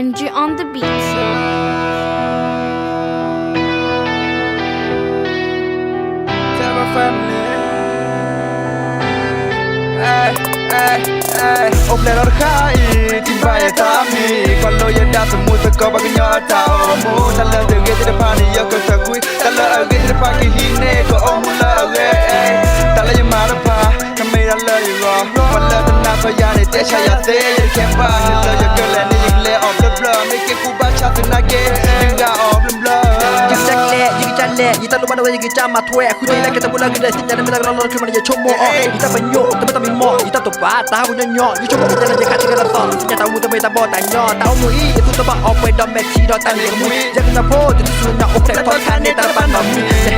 NG on the beat. Tell my family. Ople lor khai timbaye tami kwalo yeda tumu ko bagnya tao mo tala de ge pani yako takui tala ge pa ki hine ko omula ge tala yamara pa kamera la yo wala na pa ya ne te cha ya te ye kemba ni la yo gele ni le of the blood make ku ba cha na ge nga of the blood Kita lupa dah lagi cama tuai. Aku jadi lagi temu lagi dah sinyal dan bilang lalu cuma dia cuma. Kita penyok, tapi tak mimo. Kita tu patah punya nyok. Dia cuma kita nak kasih kita tahu. Sinyal tahu tapi tak bawa tanya. Tahu mui itu sebab apa dah mesti dah tanya kamu. Jangan nak pot itu sunnah oke tak kan ni tak pandang.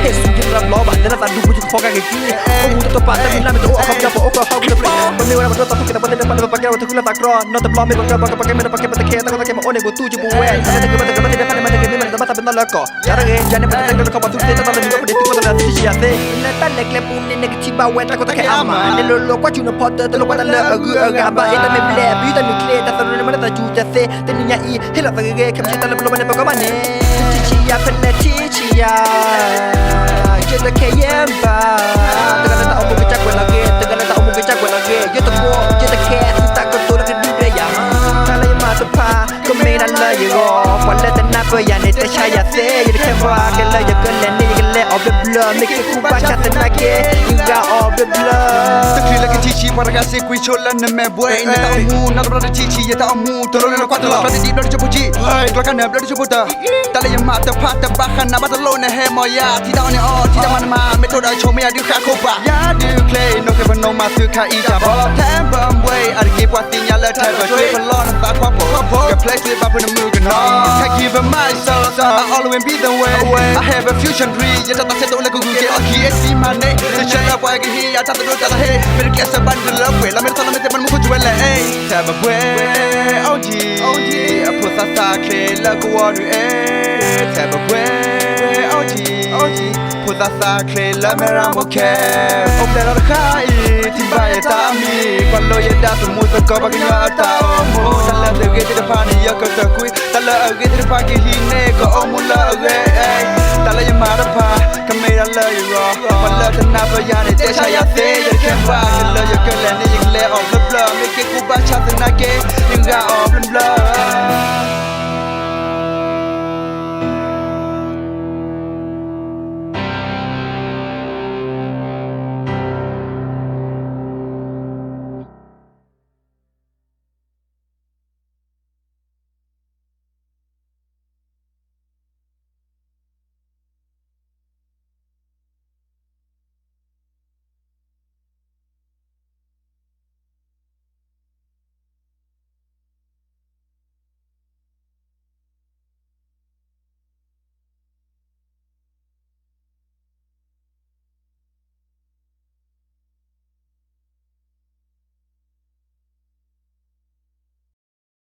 Dah sujud dalam loba. Dah tak dulu juga fokus lagi. Kamu tu patah tapi nama tu aku dapat aku kau kita play. Benda orang betul tapi kita boleh dapat pakai waktu kuliah tak kau. Not the blow me pakai mana pakai kita pakai mau onek buat tujuh buat. Kita dapat dapat mana kita mana dapat benar lako. Jangan pada kau betul kita tak juga pada kita tak sih ate. Nata lekle punya negatif bawa tak kau tak aman. Lolo kau cuma poter terlalu pada agak apa itu memble. Bisa mikir tak tahu mana tak juta se. Teninya i hilang lagi kami tak belum mana pakai mana. Cicia pernah cicia. Kita kayamba. Tengah tak omong kecak lagi. Tengah tak omong kecak lagi. Kita buat kita care tak kau tu lagi dunia yang. Kalau yang masuk pa kau main lagi go. Walau tanpa yang itu saya se. Jadi kembar kalau yang kalian ni of the blood, make it cool baca tenake, hingga of the blood. Tekli lagi cici para kasih kui colan neme boy. Ini tak amu, nak berada cici ya tak amu. Tolong nak kuat lah. Berada di berada cuci, kelakan nak berada cuci dah. Tak leh mata patah bahkan nak batal lone hemoya. Tidak ni oh, tidak mana metode cuma ya diukat kopa. Ya diuklay, no kevan no masuk kai jabal. Tempam boy, ada kipas tinggal le tempam. Cuy pelon tak kuapo. Ke place live up in the mood no. Can't give myself, I always be the way. I have a fusion dream. Tak sedar lagu gue lagi di mana? Secara apa yang hiya tak tahu tak tahu. Mereka seban dalam gue, lama tak lama teman muka jual Sama gue, OG, apa sasa ke lagu wanu Sama gue, OG, apa sasa ke lama ramuke. Oble lor khai timbaye tami kalau ya dah semua kau bagnya tahu. Tala de ge pani ya kau takui, tala ge pagi hine kau omula ge. Tala yamara pa kamera la yo wala tanapa ya ne te cha ya te ya kemba la yo gele ni le of the blood make ku ba cha na ke inga of the blood